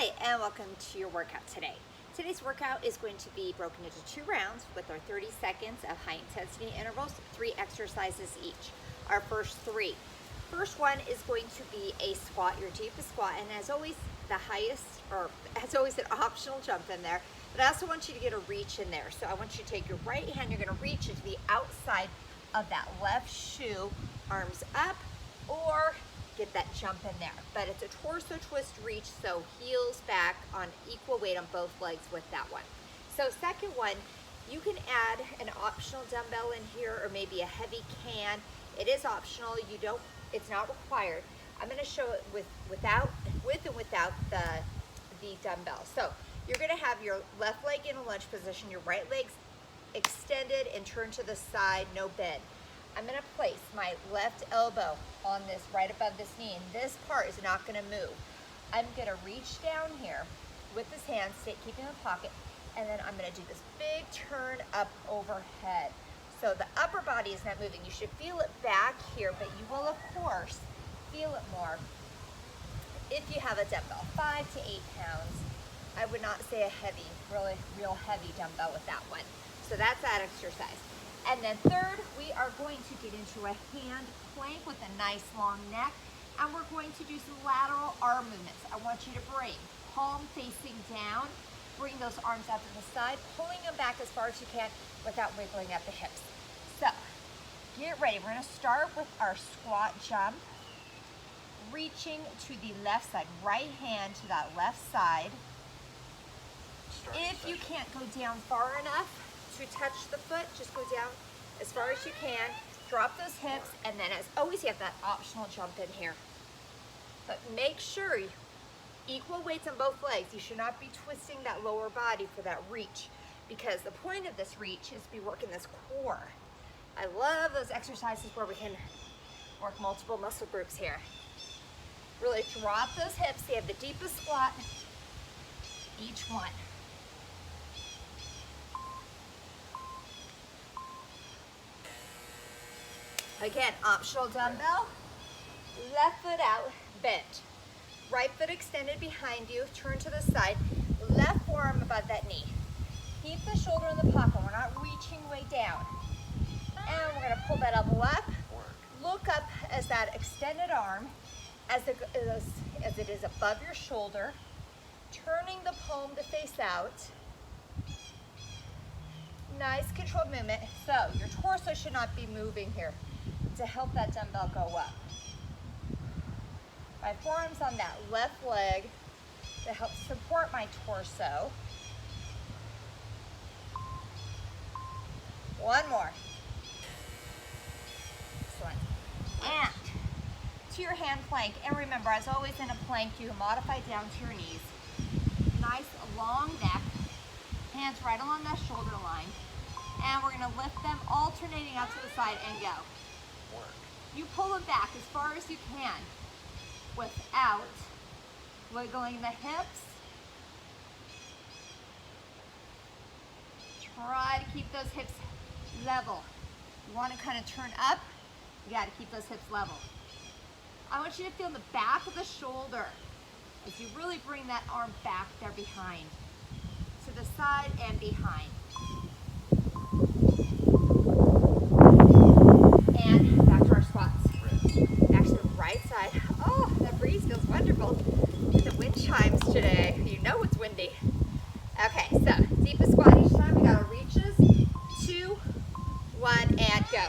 Hi, and welcome to your workout today. Today's workout is going to be broken into 2 rounds with our 30 seconds of high intensity intervals, 3 exercises each. Our first 3. First one is going to be a squat, your deepest squat, and as always, the highest, or as always, an optional jump in there. But I also want you to get a reach in there. So I want you to take your right hand, you're going to reach into the outside of that left shoe, arms up, or get that jump in there. But it's a torso twist reach, so heels back on equal weight on both legs with that one. So second one, you can add an optional dumbbell in here or maybe a heavy can. It is optional, it's not required. I'm gonna show it with and without the dumbbell. So you're gonna have your left leg in a lunge position, your right leg's extended and turned to the side, no bend. I'm gonna place my left elbow on this, right above this knee, and this part is not gonna move. I'm gonna reach down here with this hand, keeping in the pocket, and then I'm gonna do this big turn up overhead. So the upper body is not moving. You should feel it back here, but you will, of course, feel it more if you have a dumbbell, 5 to 8 pounds. I would not say a heavy, real heavy dumbbell with that one. So that's that exercise. And then third, we are going to get into a hand plank with a nice long neck, and we're going to do some lateral arm movements. I want you to bring palm facing down, bring those arms out to the side, pulling them back as far as you can without wiggling at the hips. So get ready. We're gonna start with our squat jump, reaching to the left side, right hand to that left side. If you can't go down far enough to touch the foot, just go down as far as you can, drop those hips, and then as always you have that optional jump in here. But make sure equal weights on both legs. You should not be twisting that lower body for that reach, because the point of this reach is to be working this core. I love those exercises where we can work multiple muscle groups here. Really drop those hips. They have the deepest squat, each one. Again, optional dumbbell, left foot out, bent. Right foot extended behind you, turn to the side, left forearm above that knee. Keep the shoulder in the pocket, we're not reaching way down. And we're gonna pull that elbow up, look up as that extended arm, as it is above your shoulder, turning the palm to face out. Nice controlled movement. So your torso should not be moving here to help that dumbbell go up. My forearms on that left leg to help support my torso. One more. Excellent. And to your hand plank. And remember, as always in a plank, you modify down to your knees. Nice long neck. Hands right along that shoulder line. And we're gonna lift them, alternating out to the side and go. You pull them back as far as you can without wiggling the hips. Try to keep those hips level. You want to kind of turn up, you got to keep those hips level. I want you to feel the back of the shoulder as you really bring that arm back there behind, to the side and behind. And back to our squats. Back to the right side. Oh, that breeze feels wonderful. The wind chimes today. You know it's windy. Okay, so deepest squat each time. We got our reaches. 2, 1, and go.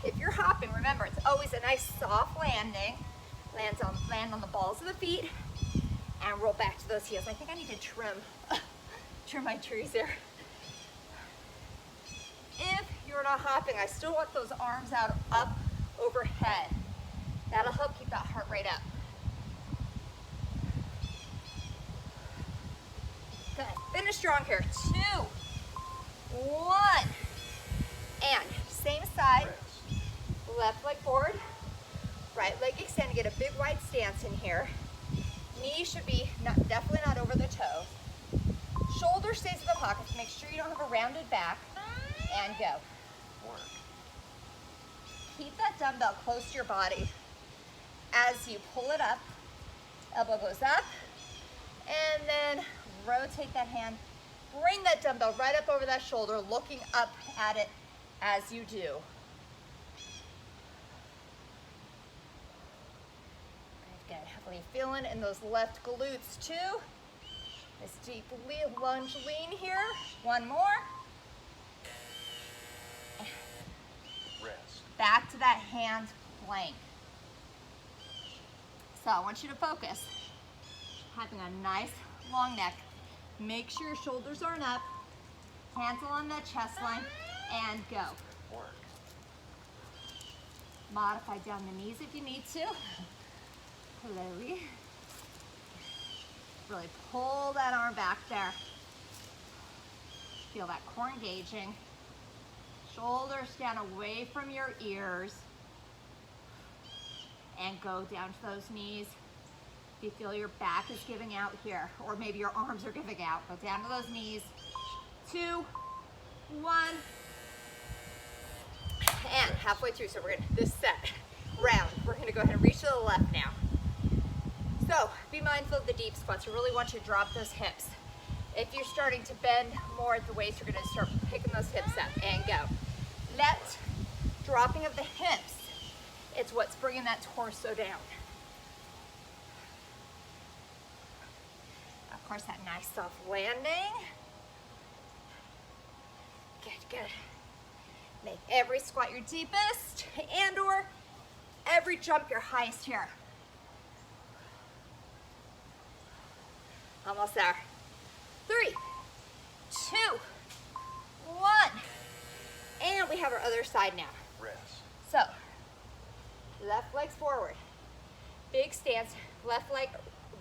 If you're hopping, remember it's always a nice soft landing. Land on the balls of the feet and roll back to those heels. I think I need to trim my trees there. If you're not hopping, I still want those arms out up overhead. That'll help keep that heart rate up. Good. Finish strong here. 2, 1. And same side. Left leg forward. Right leg extended. Get a big wide stance in here. Knee should be definitely not over the toes. Shoulder stays in the pocket. Make sure you don't have a rounded back. And go. Keep that dumbbell close to your body as you pull it up Elbow goes up, and then rotate that hand. Bring that dumbbell right up over that shoulder, looking up at it as you do. Good. Definitely feeling in those left glutes too. This deep lunge lean here. One more. Rest. Back to that hand plank. So I want you to focus. Having a nice long neck. Make sure your shoulders aren't up. Hands along that chest line and go. Work. Modify down the knees if you need to. Slowly. Really pull that arm back there. Feel that core engaging. Shoulders down away from your ears. And go down to those knees. If you feel your back is giving out here, or maybe your arms are giving out, go down to those knees. 2, 1. And halfway through, so we're gonna, this set, round, we're gonna go ahead and reach to the left now. So be mindful of the deep squats. We really want you to drop those hips. If you're starting to bend more at the waist, you're gonna start picking those hips up and go. That dropping of the hips, it's what's bringing that torso down. Of course, that nice soft landing. Good, good. Make every squat your deepest and or every jump your highest here. Almost there. 3, 2, 1. And we have our other side now. Rest. So, left leg's forward. Big stance, left leg,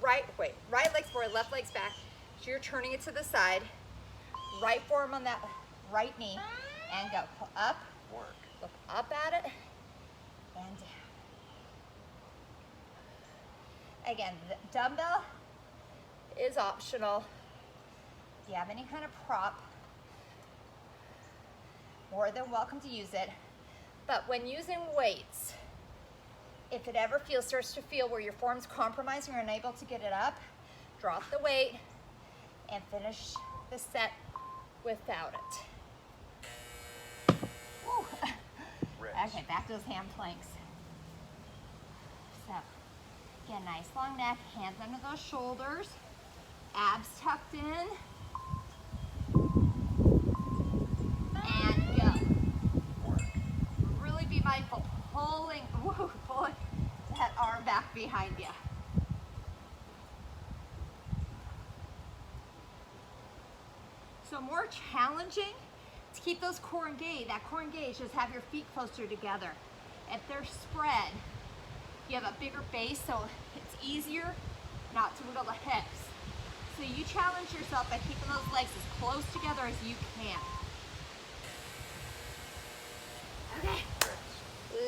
right leg's forward, left leg's back. So you're turning it to the side. Right forearm on that right knee. And go. Pull up. Work. Look up at it. And down. Again, the dumbbell is optional. If you have any kind of prop, more than welcome to use it. But when using weights, if it ever starts to feel where your form's compromised and you're unable to get it up, drop the weight and finish the set without it. Woo. Okay, back to those hand planks. So, again, nice long neck, hands under those shoulders, abs tucked in, and go. Really be mindful, pulling that arm back behind you. So more challenging to keep those core engaged. That core engaged is have your feet closer together. If they're spread, you have a bigger base, so it's easier not to wiggle the hips. So you challenge yourself by keeping those legs as close together as you can. Okay,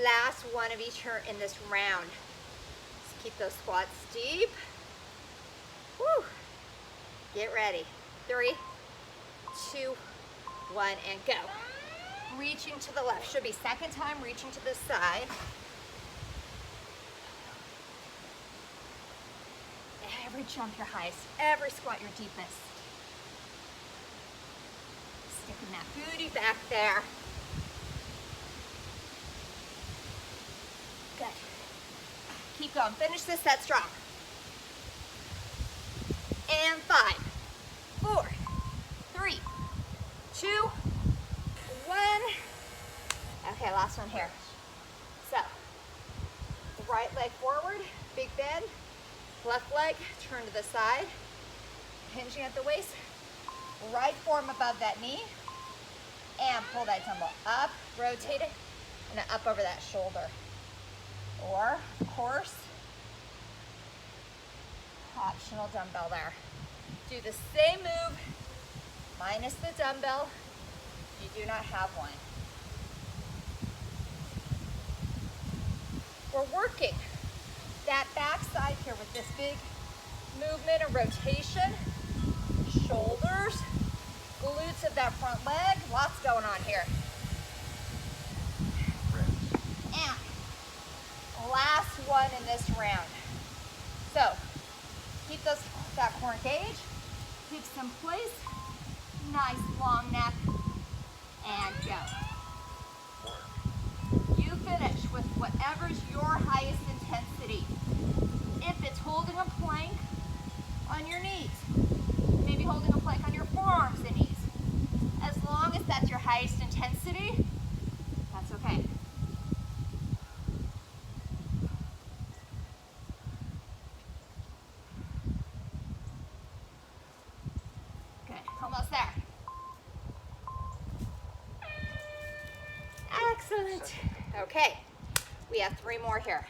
last one of each here in this round. Let's keep those squats deep. Woo. Get ready. 3, 2, 1, and go. Reaching to the left. Should be second time reaching to the side. Every jump your highest, every squat your deepest. Sticking that booty back there. Good. Keep going. Finish this set strong. And 5, 4, 3, 2, 1. Okay, last one here. So, the right leg forward, big bend. Left leg, turn to the side, hinging at the waist. Right forearm above that knee. And pull that dumbbell up, rotate it, and then up over that shoulder. Or, of course, optional dumbbell there. Do the same move, minus the dumbbell. You do not have one. We're working that back side here with this big movement and rotation. Shoulders, glutes of that front leg. Lots going on here. And last one in this round. So, keep that core engaged. Hips in place. Nice long neck. And go. You finish with whatever's your highest intensity. If it's holding a plank on your knees, maybe holding a plank on your forearms and knees, as long as that's your highest intensity, that's okay. Good, almost there. Excellent. Okay, we have 3 more here.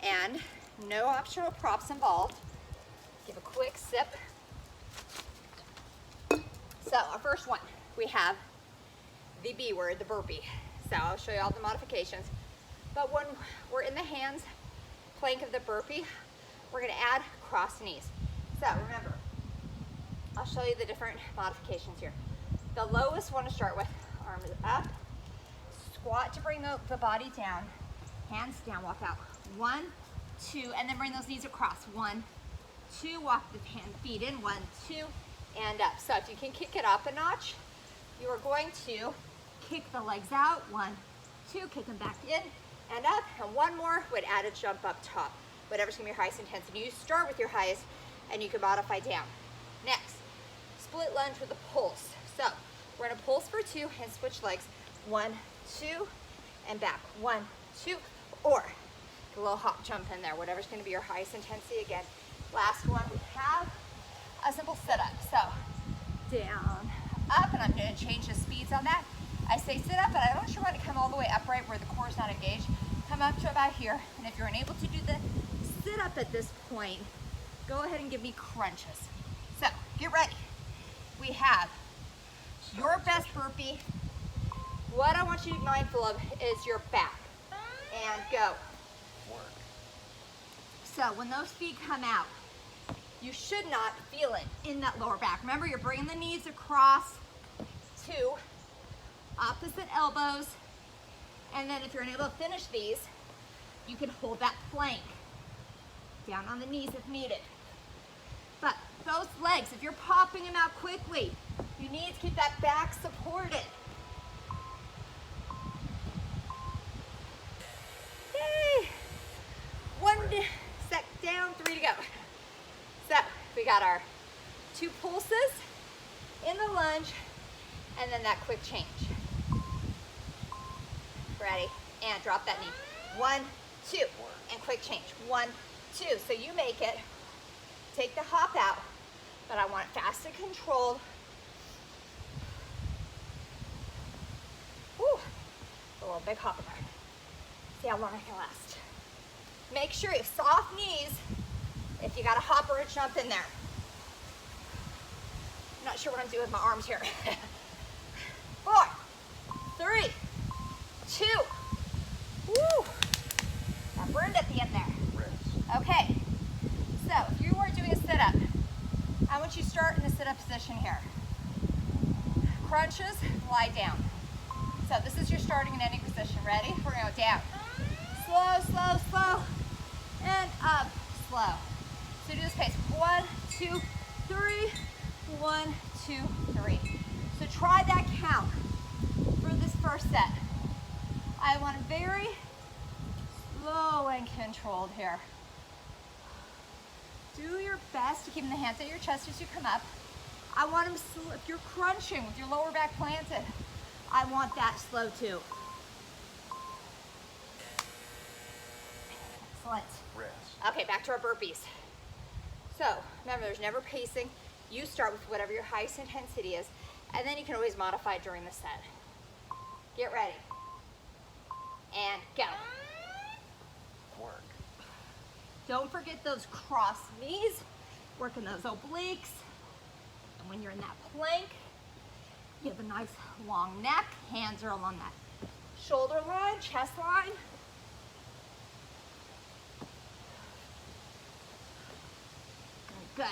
And no optional props involved. Give a quick sip. So our first one, we have the B word, the burpee. So I'll show you all the modifications. But when we're in the hands plank of the burpee, we're gonna add crossed knees. So remember, I'll show you the different modifications here. The lowest one to start with, arms up, squat to bring the body down, hands down, walk out. 1, 2, and then bring those knees across. 1, 2, walk the feet in. 1, 2, and up. So if you can kick it up a notch, you are going to kick the legs out. 1, 2, kick them back in and up. And one more would add a jump up top. Whatever's gonna be your highest intensity. You start with your highest and you can modify down. Next, split lunge with a pulse. So we're gonna pulse for 2 and switch legs. 1, 2, and back. 1, 2, or a little hop jump in there, whatever's gonna be your highest intensity. Again, last one, we have a simple sit up. So down, up, and I'm gonna change the speeds on that. I say sit up, but I don't sure want to come all the way upright where the core is not engaged. Come up to about here, and if you're unable to do the sit up at this point, go ahead and give me crunches. So get ready. We have your best burpee. What I want you to be mindful of is your back. And go. So when those feet come out, you should not feel it in that lower back. Remember, you're bringing the knees across to opposite elbows. And then if you're unable to finish these, you can hold that plank down on the knees if needed. But those legs, if you're popping them out quickly, you need to keep that back supported. Yay! 1 sec down, 3 to go. So we got our 2 pulses in the lunge and then that quick change. Ready? And drop that knee. 1, 2, and quick change. 1, 2. So you make it. Take the hop out, but I want it fast and controlled. Whew. A little big hop in there. See how long I can last. Make sure you have soft knees if you got a hop or a jump in there. I'm not sure what I'm doing with my arms here. 4, 3, 2. Woo! That burned at the end there. Okay. So if you are doing a sit-up, I want you to start in the sit-up position here. Crunches, lie down. So this is your starting in any position. Ready? We're gonna go down. Slow, slow, slow, and up, slow. So do this pace. 1, 2, 3. 1, 2, 3. So try that count for this first set. I want it very slow and controlled here. Do your best to keep the hands at your chest as you come up. I want them slow. If you're crunching with your lower back planted, I want that slow too. Excellent. Okay, back to our burpees. So remember, there's never pacing. You start with whatever your highest intensity is, and then you can always modify during the set. Get ready. And go. Work. Don't forget those crossed knees, working those obliques. And when you're in that plank, you have a nice long neck. Hands are along that shoulder line, chest line. Good.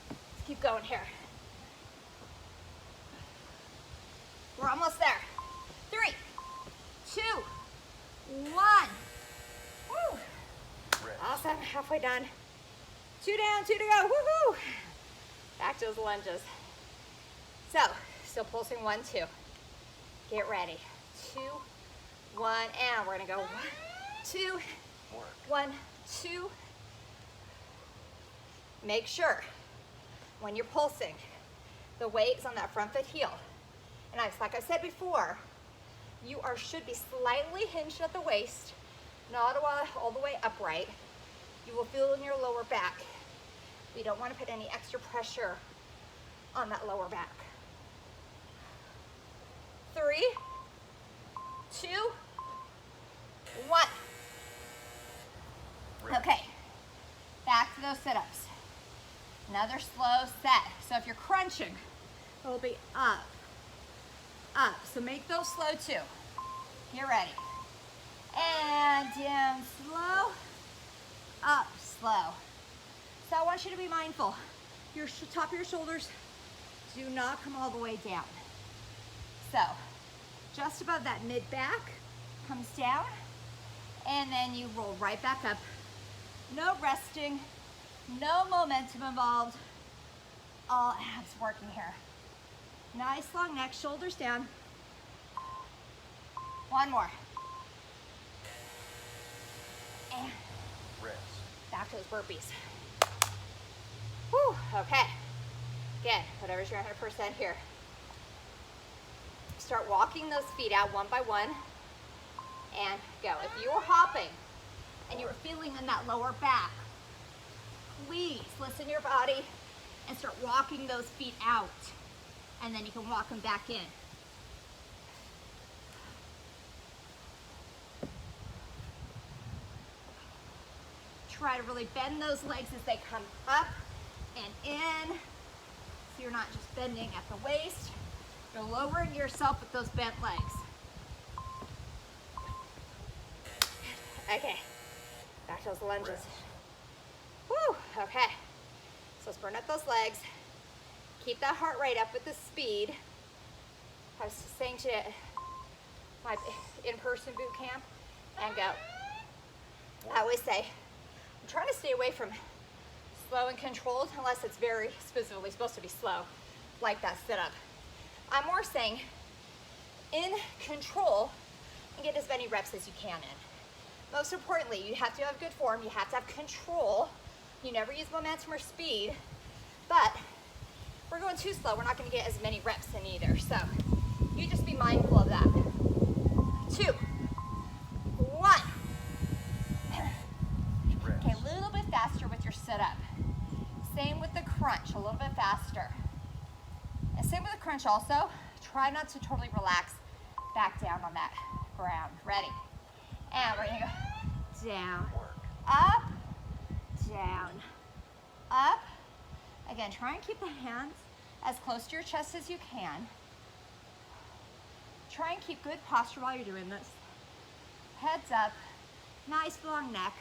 Let's keep going here. We're almost there. 3, 2, 1. Woo. Awesome. Halfway done. 2 down, 2 to go. Woohoo! Back to those lunges. So, still pulsing 1, 2. Get ready. 2, 1, and we're gonna go 1, 2, 1, 2. Make sure when you're pulsing, the weight is on that front foot heel. And like I said before, you should be slightly hinged at the waist, not all the way upright. You will feel in your lower back. We don't want to put any extra pressure on that lower back. 3, 2, 1. Okay, back to those sit-ups. Another slow set. So if you're crunching, it'll be up, up. So make those slow too. Get ready. And down slow, up slow. So I want you to be mindful. Your top of your shoulders do not come all the way down. So just above that mid back comes down, and then you roll right back up. No resting, no momentum involved, all abs working here. Nice long neck, shoulders down. One more. And rest. Back to those burpees. Whew, okay. Again, whatever's your 100% here. Start walking those feet out one by one and go. If you were hopping and you were feeling in that lower back, please listen to your body and start walking those feet out, and then you can walk them back in. Try to really bend those legs as they come up and in, so you're not just bending at the waist, you're lowering yourself with those bent legs. Okay, back to those lunges. Woo, okay. So let's burn up those legs. Keep that heart rate up with the speed. I was saying to my in-person boot camp, and go. I always say, I'm trying to stay away from slow and controlled unless it's very specifically supposed to be slow, like that sit-up. I'm more saying in control and get as many reps as you can in. Most importantly, you have to have good form, you have to have control. You never use momentum or speed, but if we're going too slow, we're not going to get as many reps in either. So you just be mindful of that. 2, 1. Okay, a little bit faster with your sit-up. Same with the crunch, a little bit faster. And same with the crunch also. Try not to totally relax back down on that ground. Ready? And we're gonna go down, up, down, up. Again, try and keep the hands as close to your chest as you can. Try and keep good posture while you're doing this. Heads up, nice long neck.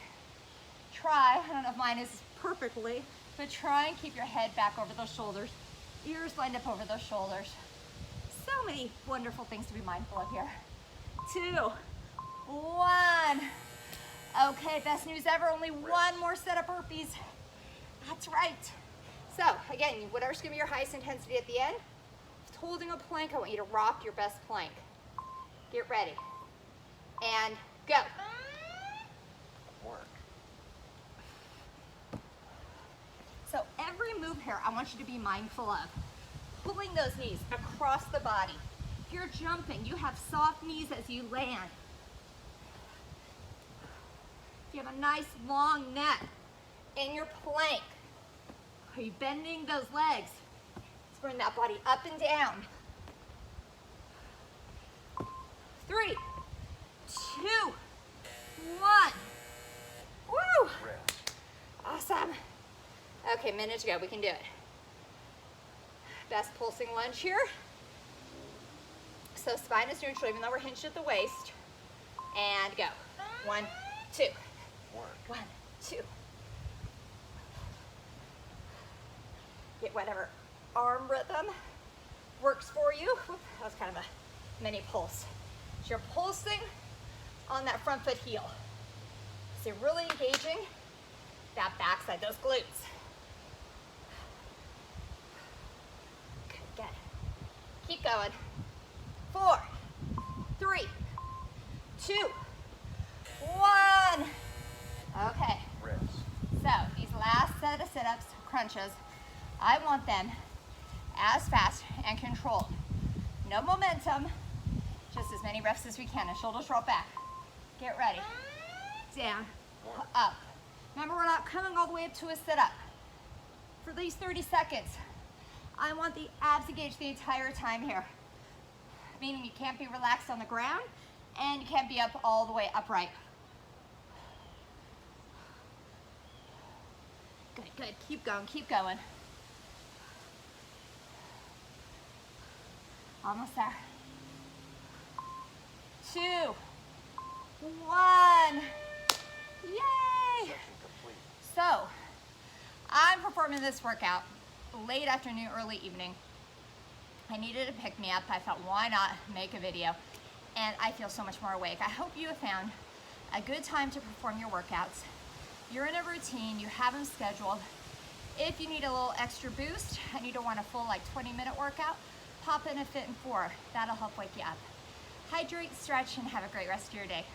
Try, I don't know if mine is perfectly, but try and keep your head back over those shoulders. Ears lined up over those shoulders. So many wonderful things to be mindful of here. 2, 1. Okay, best news ever, only one more set of burpees. That's right. So again, whatever's gonna be your highest intensity at the end, holding a plank, I want you to rock your best plank. Get ready. And go. Work. So every move here, I want you to be mindful of pulling those knees across the body. If you're jumping, you have soft knees as you land. If you have a nice long neck in your plank, are you bending those legs? Let's bring that body up and down. 3, 2, 1. Woo! Rest. Awesome. Okay, minute to go, we can do it. Best pulsing lunge here. So spine is neutral, even though we're hinged at the waist. And go. 1, 2. Work. 1, 2. Get whatever arm rhythm works for you. Whoop, that was kind of a mini pulse. So you're pulsing on that front foot heel. So you're really engaging that backside, those glutes. Good. Keep going. 4, 3, 2, 1. Okay. Rest. So these last set of sit-ups, crunches, I want them as fast and controlled. No momentum, just as many reps as we can, and shoulders roll back. Get ready. Down, up. Remember, we're not coming all the way up to a sit-up. For these 30 seconds, I want the abs engaged the entire time here. Meaning you can't be relaxed on the ground, and you can't be up all the way upright. Good, good, keep going, keep going. Almost there. 2, 1. Yay! Session complete. So, I'm performing this workout late afternoon, early evening. I needed to pick me up. I thought, why not make a video? And I feel so much more awake. I hope you have found a good time to perform your workouts. You're in a routine, you have them scheduled. If you need a little extra boost and you don't want a full 20-minute workout, pop in a Fit in 4. That'll help wake you up. Hydrate, stretch, and have a great rest of your day.